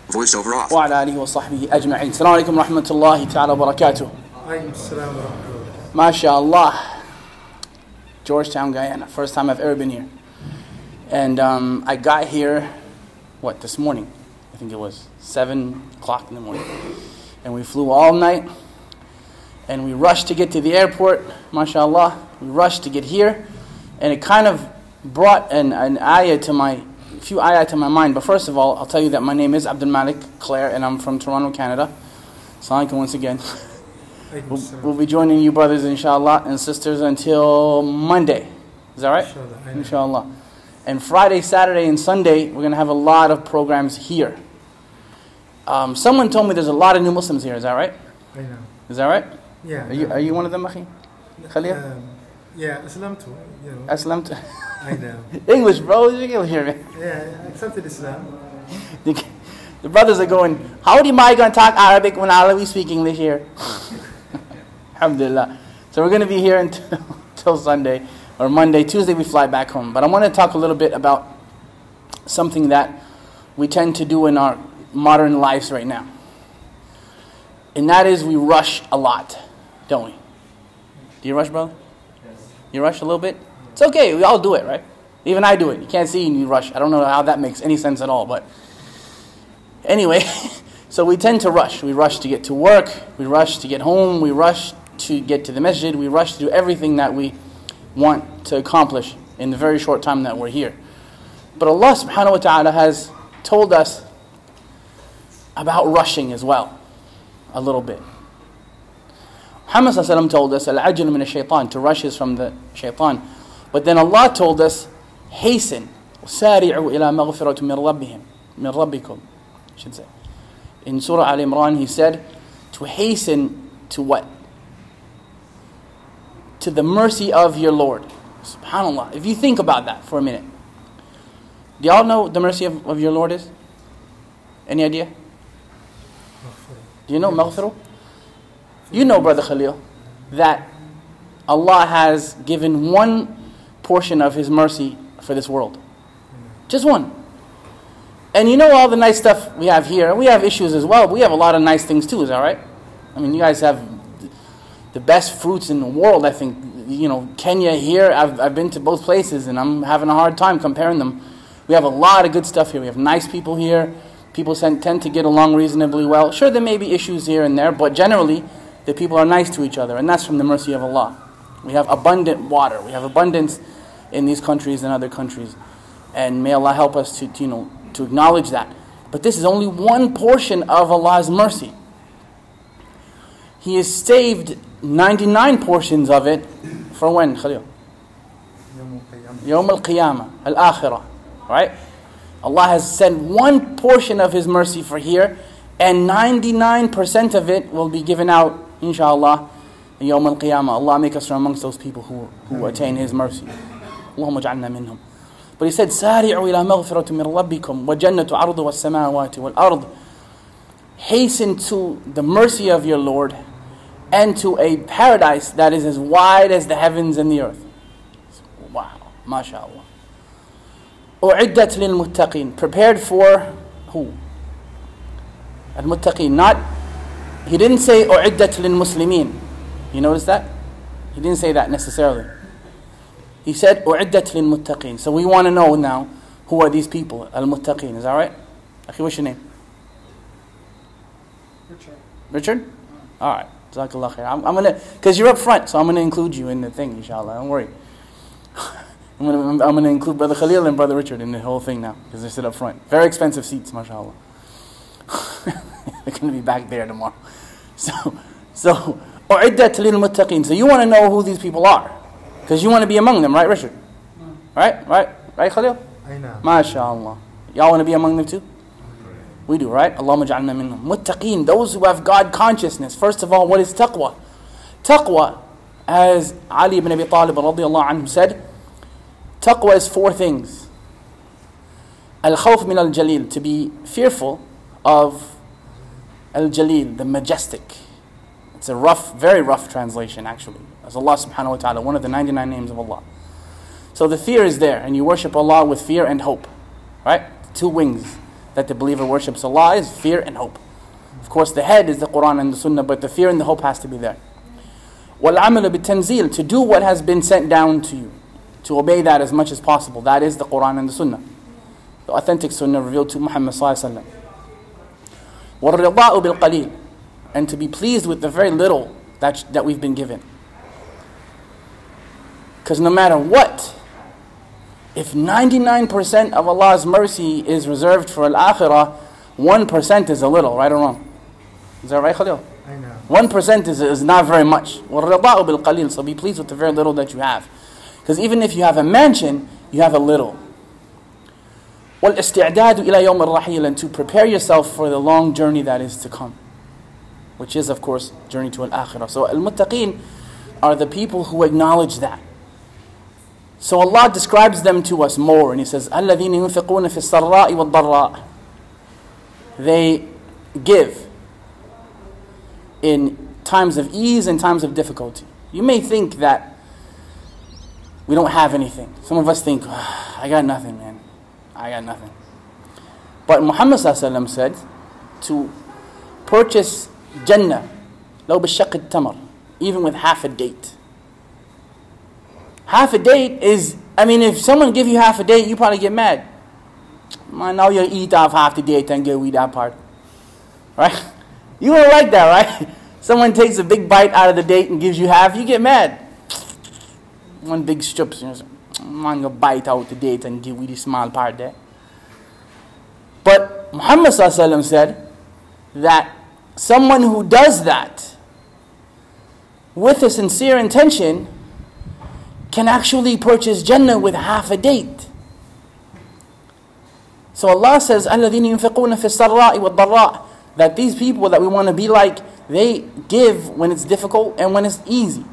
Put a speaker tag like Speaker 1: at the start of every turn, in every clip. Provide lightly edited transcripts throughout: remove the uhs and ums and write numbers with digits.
Speaker 1: Voice over off.
Speaker 2: وعلى آله وصحبه أجمعين. السلام عليكم ورحمة الله تعالى وبركاته. MashaAllah. Georgetown, Guyana. First time I've ever been here. And I got here, this morning? I think it was 7 o'clock in the morning. And we flew all night. And we rushed to get to the airport. MashaAllah. We rushed to get here. And it kind of brought an ayah to few ayah to my mind. But first of all, I'll tell you that my name is Abdul Malik Claire, and I'm from Toronto, Canada. Assalamu alaikum once again. We'll be joining you brothers, inshallah, and sisters until Monday. Is that right? Inshallah. And Friday, Saturday, and Sunday, we're going to have a lot of programs here. Someone told me there's a lot of new Muslims here. Is that right?
Speaker 3: I know.
Speaker 2: Is that right?
Speaker 3: Yeah.
Speaker 2: Are you one of them, Akhi? Khalil?
Speaker 3: Yeah, Aslamtu.
Speaker 2: Aslamtu.
Speaker 3: I know.
Speaker 2: English, bro. You English here, man.
Speaker 3: Yeah, I accepted Islam.
Speaker 2: The brothers are going, how am I going to talk Arabic when we speak English here? Alhamdulillah. So we're going to be here until Sunday or Monday. Tuesday we fly back home. But I want to talk a little bit about something that we tend to do in our modern lives right now. And that is we rush a lot, don't we? Do you rush, brother? Yes. You rush a little bit? It's okay. We all do it, right? Even I do it. You can't see and you rush. I don't know how that makes any sense at all. But anyway, so we tend to rush. We rush to get to work. We rush to get home. We rush to get to the masjid. We rush to do everything that we want to accomplish in the very short time that we're here. But Allah subhanahu wa ta'ala has told us about rushing as well, a little bit. Muhammad sallallahu alaihi wasallam told us, al-ajl min ash-shaytan, to rush is from the shaitan. But then Allah told us, hasten, sari'u ila maghfiratu min rabbikum, I should say. In Surah Al-Imran, he said, to hasten to what? To the mercy of your Lord. SubhanAllah. If you think about that for a minute. Do y'all know what the mercy of your Lord is? Any idea? Do you know maghfirah? You know, Brother Khalil, that Allah has given one portion of His mercy for this world. Just one. And you know all the nice stuff we have here. We have issues as well, but we have a lot of nice things too, is that right? I mean, you guys have the best fruits in the world, I think. You know, Kenya here, I've been to both places and I'm having a hard time comparing them. We have a lot of good stuff here. We have nice people here. People tend to get along reasonably well. Sure, there may be issues here and there, but generally, the people are nice to each other, and that's from the mercy of Allah. We have abundant water. We have abundance in these countries and other countries. And may Allah help us to acknowledge that. But this is only one portion of Allah's mercy. He has saved 99 portions of it for when, Khalil? Yawm al-Qiyamah, al-Akhirah. Right? Allah has sent one portion of His mercy for here, and 99% of it will be given out, inshallah, Yawm al-Qiyamah. Allah make us from amongst those people who attain His mercy. Allahumma ja'alna minhum. But He said, سَارِعُوا إِلَى مَغْفِرَةٍ مِّن رَبِّكُمْ وَجَنَّةُ عَرْضُ وَالسَّمَاوَاتِ وَالْأَرْضِ. Hasten to the mercy of your Lord and to a paradise that is as wide as the heavens and the earth. Wow, mashallah. أُعِدَّتْ لِلْمُتَّقِينَ. Prepared for who? Al-Muttaqeen. Not, he didn't say أُعِدَّتْ لِلْمُسْلِمِينَ. You notice that? He didn't say that necessarily. He said أُعِدَّتْ لِلْمُتَّقِينَ. So we want to know now, who are these people? Al-Muttaqeen. Is that right? Akhi, what's your name? Richard? Alright. Jazakallah khair. I'm going to, because you're up front, so I'm going to include you in the thing, inshallah. Don't worry. I'm going to include Brother Khalil and Brother Richard in the whole thing now, because they sit up front. Very expensive seats, mashallah. They're going to be back there tomorrow. So أُعِدَّتْ لِلْمُتَّقِينَ. So you want to know who these people are, because you want to be among them, right, Richard? Right, Khalil?
Speaker 3: I know.
Speaker 2: MashaAllah. Y'all want to be among them too? We do, right? Allahumma ja'alna minhum. Muttaqeen, those who have God consciousness. First of all, what is taqwa? Taqwa, as Ali ibn Abi Talib radiallahu anhu said, taqwa is 4 things. Al-khawf min al-jalil, to be fearful of al-jalil, the majestic. It's a rough, very rough translation actually. As Allah subhanahu wa ta'ala, one of the 99 names of Allah. So the fear is there, and you worship Allah with fear and hope. Right? 2 wings. that the believer worships Allah is fear and hope. Of course, the head is the Quran and the Sunnah, but the fear and the hope has to be there. وَالْعَمَلُ بِالتَّنزِيل, to do what has been sent down to you, to obey that as much as possible. That is the Quran and the Sunnah, the authentic Sunnah revealed to Muhammad sallallahu alaihi wasallam. وَالرِّضَاءُ بِالْقَلِيلِ, and to be pleased with the very little that we've been given. Because no matter what, if 99% of Allah's mercy is reserved for al-akhirah, 1% is a little, right or wrong? Is that right, Khalil?
Speaker 3: I know.
Speaker 2: 1% is not very much. وَالرِّضَاءُ بِالْقَلِيلِ, so be pleased with the very little that you have. Because even if you have a mansion, you have a little. وَالْإِسْتِعْدَادُ إِلَى يَوْمِ الرَّحِيلِ, and to prepare yourself for the long journey that is to come, which is, of course, journey to al-akhirah. So al-muttaqeen are the people who acknowledge that. So Allah describes them to us more, and He says, الَّذِينَ يُنْفِقُونَ فِي السَّرَّاءِ وَالضَّرَّاءِ, they give in times of ease and times of difficulty. You may think that we don't have anything. Some of us think, I got nothing, man. I got nothing. But Muhammad ﷺ said to purchase Jannah, لو بالشق التمر, even with half a date. Half a date is, if someone give you half a date, you probably get mad. Man, now you eat off half the date and go eat that part. Right? You don't like that, right? Someone takes a big bite out of the date and gives you half, you get mad. One big strip, man, you bite out the date and give you the small part there. But Muhammad ﷺ said that someone who does that with a sincere intention can actually purchase Jannah with half a date. So Allah says, الَّذِينَ يُنْفِقُونَ فِي السَّرَّاءِ وَالضَّرَّاءِ, that these people that we want to be like, they give when it's difficult and when it's easy.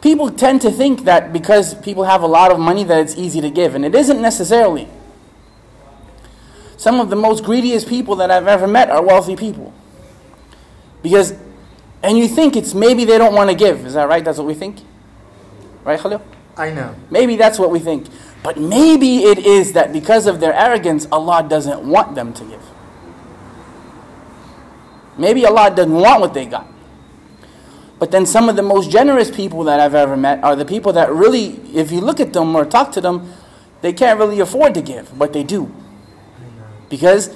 Speaker 2: People tend to think that because people have a lot of money that it's easy to give, and it isn't necessarily. Some of the most greediest people that I've ever met are wealthy people. And you think it's maybe they don't want to give. Is that right? That's what we think? Right, Khalil?
Speaker 3: I know.
Speaker 2: Maybe that's what we think. But maybe it is that because of their arrogance, Allah doesn't want them to give. Maybe Allah doesn't want what they got. But then some of the most generous people that I've ever met are the people that really, if you look at them or talk to them, they can't really afford to give, but they do. Because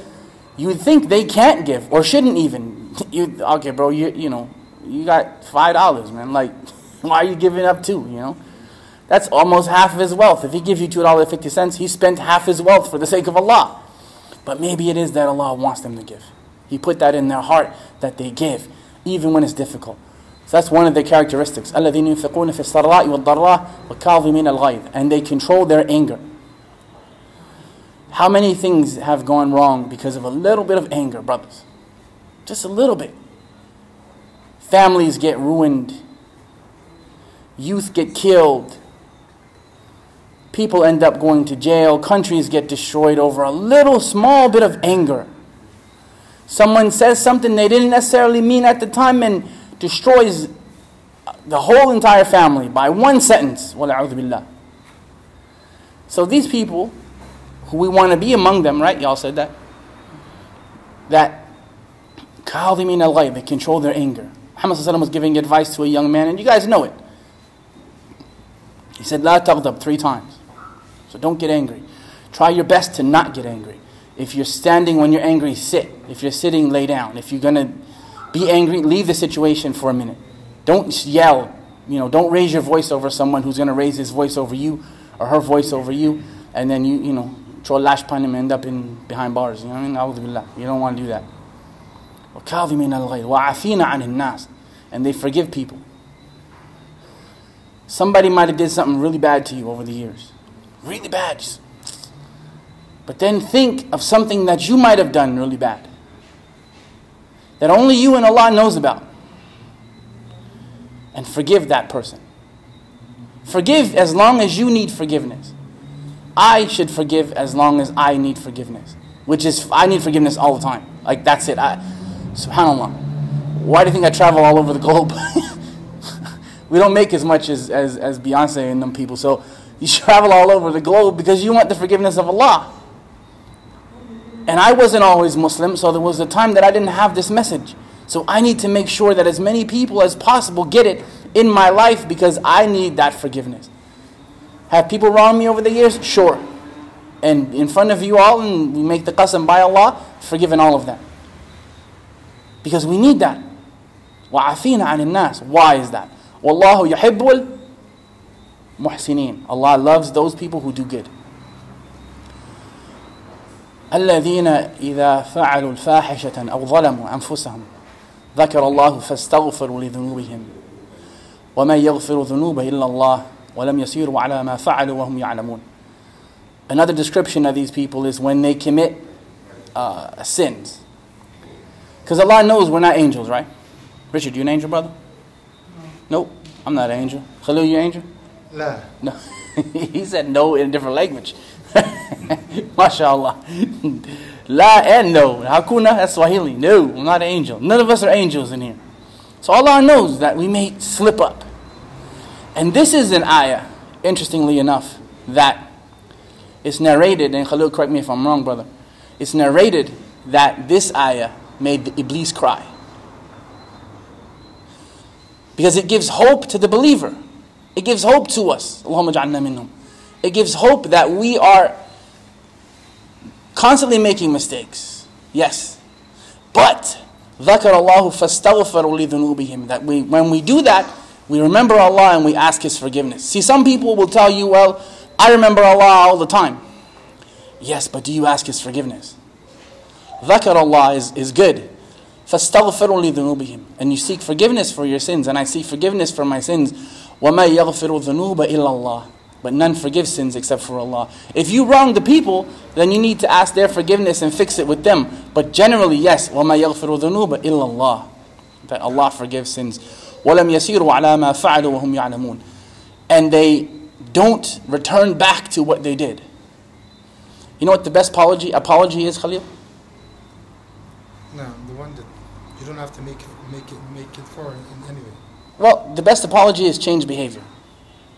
Speaker 2: you would think they can't give or shouldn't even. Okay, bro, you got $5, man. Like, why are you giving up $2? That's almost half of his wealth. If he gives you $2.50, he spent half his wealth for the sake of Allah. But maybe it is that Allah wants them to give. He put that in their heart that they give, even when it's difficult. So that's one of the characteristics. الَّذِينَ يُنْفِقُونَ فِي السَّرَّاءِ وَالضَّرَّاءِ وَكَاظِمِينَ الْغَيْظَ, and they control their anger. How many things have gone wrong because of a little bit of anger, brothers? Just a little bit. Families get ruined. Youth get killed. People end up going to jail. Countries get destroyed over a little small bit of anger. Someone says something they didn't necessarily mean at the time and destroys the whole entire family by one sentence. وَالْعَوْذُ بِاللَّهِ. So these people, who we want to be among them, right? Y'all said that? That كَاظِمِينَ الْغَيْظَ, they control their anger. Muhammad ﷺ was giving advice to a young man, and you guys know it. He said, لَا تَغْضَبْ 3 times. So don't get angry. Try your best to not get angry. If you're standing when you're angry, sit. If you're sitting, lay down. If you're going to be angry, leave the situation for a minute. Don't yell. Don't raise your voice over someone who's going to raise his voice over you or her voice over you, and then you throw a lash upon him and end up behind bars. You know what I mean? A'udhu billah. You don't want to do that. وَكَاظِمِينَ الْغَيْظَ وَعَافِينَ عَنِ النَّاسِ, and they forgive people. Somebody might have did something really bad to you over the years. Really bad. But then think of something that you might have done really bad, that only you and Allah knows about, and forgive that person. Forgive as long as you need forgiveness. I should forgive as long as I need forgiveness, which is, I need forgiveness all the time. Like, that's it. SubhanAllah. Why do you think I travel all over the globe? We don't make as much as Beyonce and them people. So you travel all over the globe because you want the forgiveness of Allah. And I wasn't always Muslim, so there was a time that I didn't have this message. So I need to make sure that as many people as possible get it in my life because I need that forgiveness. Have people wronged me over the years? Sure. And in front of you all, and we make the qasam by Allah, forgiven all of them. Because we need that. وَعَفِينَ عَنِ النَّاسِ. Why is that? وَاللَّهُ يُحِبُّ الْمُحْسِنِينَ. Allah loves those people who do good. الَّذِينَ إِذَا فَعَلُوا الْفَاحِشَةً أَوْ ظَلَمُوا أَنفُسَهُمْ ذَكَرَ اللَّهُ فَاسْتَغْفَرُوا لِذُنُوبِهِمْ وَمَنْ يَغْفِرُ الذُّنُوبَ إِلَّا اللَّهُ وَلَمْ يَسِيرُوا عَلَى مَا فَعَلُوا وَهُمْ يَعْلَمُونَ. Another description of these people is when they commit sins. Because Allah knows we're not angels, right? Richard, you an angel, brother? No. Nope, I'm not an angel. Khalil, you an angel?
Speaker 3: La.
Speaker 2: No. He said no in a different language. MashaAllah. La and no. Hakuna, that's Swahili. No, I'm not an angel. None of us are angels in here. So Allah knows that we may slip up. And this is an ayah, interestingly enough, that it's narrated, and Khalil, correct me if I'm wrong, brother. It's narrated that this ayah made the Iblis cry. Because it gives hope to the believer. It gives hope to us. Allahumma ja'alna minhum. It gives hope that we are constantly making mistakes. Yes. But ذَكَرَ اللَّهُ فَاسْتَغْفَرُوا لِذُنُوبِهِمْ. That when we do that, we remember Allah and we ask His forgiveness. See, some people will tell you, well, I remember Allah all the time. Yes, but do you ask His forgiveness? ذَكَرَ Allah is good. فَاسْتَغْفِرُوا لِذُنُوبِهِمْ. And you seek forgiveness for your sins, and I seek forgiveness for my sins. وَمَا يَغْفِرُ الذُّنُوبَ إِلَّا اللَّهِ. But none forgives sins except for Allah. If you wrong the people, then you need to ask their forgiveness and fix it with them. But generally, yes, وَمَا يَغْفِرُ الذُّنُوبَ إِلَّا اللَّهِ. That Allah forgives sins. وَلَمْ يَسِيرُوا عَلَى مَا فَعَلُوا وَهُمْ يَعْلَمُونَ. And they don't return back to what they did. You know what the best apology is, Khalil?
Speaker 3: No, the one that you don't have to make it for in any way.
Speaker 2: Well, the best apology is change behavior.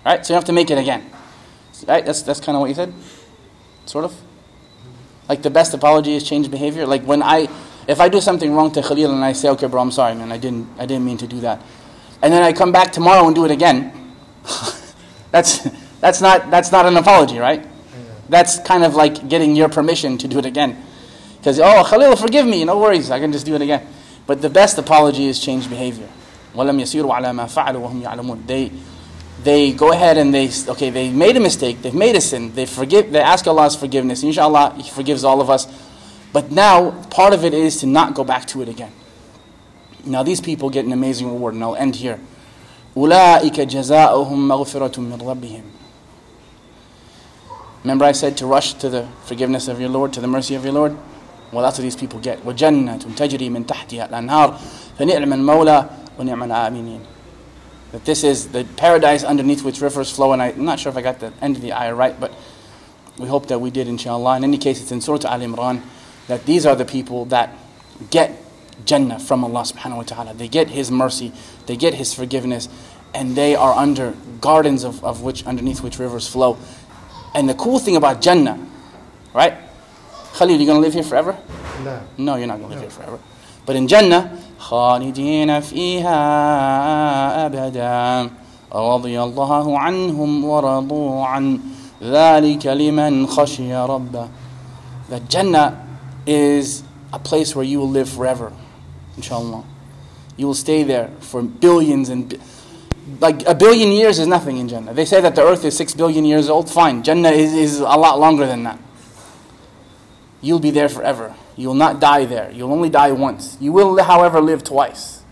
Speaker 2: Right? So you don't have to make it again. Right? That's kind of what you said? Sort of? Like the best apology is change behavior. Like if I do something wrong to Khalil and I say, okay bro, I'm sorry man, I didn't mean to do that. And then I come back tomorrow and do it again. That's not an apology, right? That's kind of like getting your permission to do it again. Because, oh, Khalil, forgive me, no worries, I can just do it again. But the best apology is change behavior. وَلَمْ يَسِيرُوا عَلَى مَا فَعَلُوا وَهُمْ يَعْلَمُونَ. They go ahead and they made a mistake, they've made a sin, they ask Allah's forgiveness. Inshallah, He forgives all of us. But now, part of it is to not go back to it again. Now these people get an amazing reward, and I'll end here. أُولَٰئِكَ جَزَاؤُهُمْ مَغْفِرَةٌ مِّن رَبِّهِمْ. Remember I said to rush to the forgiveness of your Lord, to the mercy of your Lord? Well, that's what these people get. وَجَنَّةٌ تَجْرِي مِن تَحْتِهَا الْأَنْهَارُ فَنِعْمَ الْمَوْلَى وَنِعْمَ الْآمِنِينَ. That this is the paradise underneath which rivers flow, and I'm not sure if I got the end of the ayah right, but we hope that we did, inshallah. In any case, it's in Surah Al-Imran that these are the people that get Jannah from Allah subhanahu wa ta'ala. They get His mercy, they get His forgiveness, and they are under gardens of which underneath which rivers flow. And the cool thing about Jannah, right? Khalil, you going to live here forever?
Speaker 3: No.
Speaker 2: No, you're not going to live here forever. But in Jannah, خَالِدِينَ فِيهَا أَبَدًا رَضِيَ اللَّهُ عَنْهُمْ وَرَضُوا عَنْ ذَلِكَ لِمَنْ خَشِيَ رَبَّهُ. That Jannah is a place where you will live forever, inshallah. You will stay there for billions and like a billion years is nothing in Jannah. They say that the earth is 6 billion years old. Fine, Jannah is a lot longer than that. You'll be there forever. You'll not die there. You'll only die once. You will, however, live twice.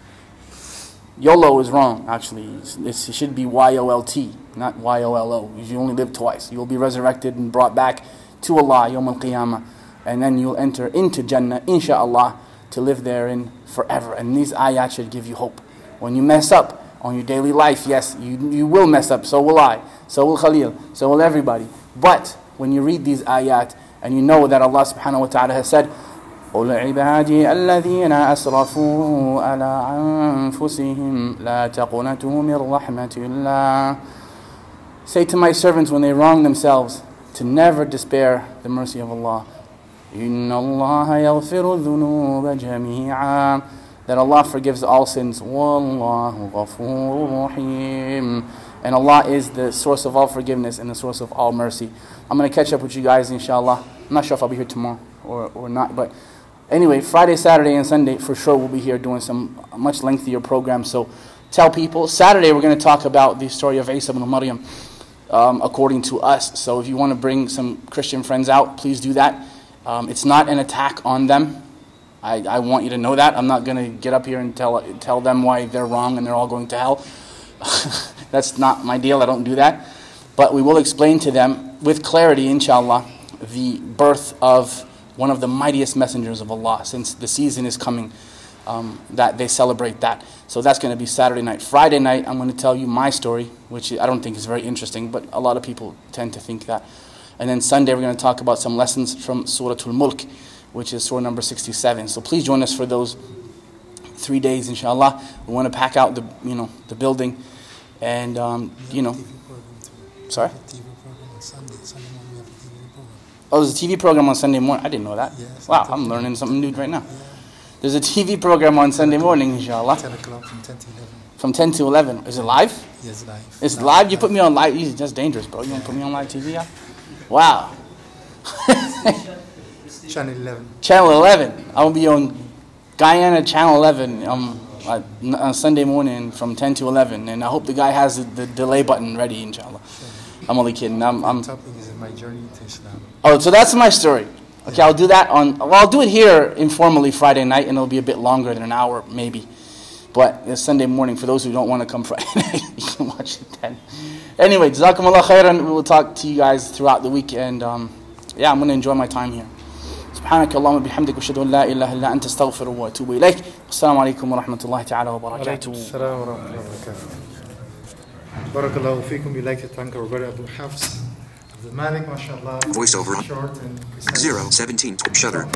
Speaker 2: YOLO is wrong, actually. It should be YOLT, not YOLO. You only live twice. You will be resurrected and brought back to Allah, Yawm al-Qiyamah. And then you'll enter into Jannah, insha'Allah, to live therein forever. And these ayat should give you hope. When you mess up on your daily life, yes, you will mess up. So will I. So will Khalil. So will everybody. But when you read these ayat, and you know that Allah subhanahu wa ta'ala has said, قُلْ عِبَادِي الَّذِينَ أَسْرَفُوا عَلَىٰ أَنفُسِهِمْ لَا تَقْنَطُوا مِنْ رَحْمَةِ اللَّهِ. Say to my servants when they wrong themselves, to never despair the mercy of Allah. إِنَّ اللَّهَ يَغْفِرُ الذُّنُوبَ جَمِيعًا. That Allah forgives all sins. وَاللَّهُ غَفُورٌ رَحِيمٌ. And Allah is the source of all forgiveness and the source of all mercy. I'm going to catch up with you guys, inshallah. I'm not sure if I'll be here tomorrow or not, but anyway, Friday, Saturday, and Sunday for sure we'll be here doing some much lengthier programs. So tell people. Saturday we're going to talk about the story of Isa ibn Maryam according to us. So if you want to bring some Christian friends out, please do that. It's not an attack on them. I want you to know that. I'm not going to get up here and tell them why they're wrong and they're all going to hell. That's not my deal. I don't do that. But we will explain to them with clarity, inshallah, the birth of one of the mightiest messengers of Allah, since the season is coming, that they celebrate that. So that's going to be Saturday night. Friday night, I'm going to tell you my story, which I don't think is very interesting, but a lot of people tend to think that. And then Sunday, we're going to talk about some lessons from Surah Al-Mulk, which is surah number 67. So please join us for those 3 days, inshallah. We want to pack out the building, and sorry. Oh, there's a TV program on Sunday morning. I didn't know that.
Speaker 3: Yes,
Speaker 2: wow, I'm learning something new right now. Yeah. There's a TV program on Sunday morning, inshallah.
Speaker 3: 10 o'clock from 10 to 11.
Speaker 2: From 10 to 11. Is it live?
Speaker 3: Yes, live.
Speaker 2: It's live? You put me on live? That's dangerous, bro. You want to put me on live TV? Yeah? Wow.
Speaker 3: Channel 11.
Speaker 2: Channel 11. I'll be on Guyana Channel 11 on Sunday morning from 10 to 11. And I hope the guy has the delay button ready, inshallah. Sure. I'm only kidding.
Speaker 3: The topic is my journey to Islam.
Speaker 2: Oh, so that's my story. Okay, I'll do that I'll do it here informally Friday night, and it'll be a bit longer than an hour, maybe. But it's Sunday morning. For those who don't want to come Friday night, you can watch it then. Anyway, Jazakumullah khairan. We will talk to you guys throughout the week, and I'm going to enjoy my time here. سبحانك اللهم وبحمدك واشهد ان لا اله الا انت استغفرك واتوب اليك. السلام عليكم ورحمه الله تعالى وبركاته.
Speaker 3: السلام ورحمه الله وبركاته. Barakallahu fikum. We like to thank our brother Abu Hafs, the Malik, mashallah.
Speaker 1: Voiceover.
Speaker 3: Short and
Speaker 1: 017 shutter.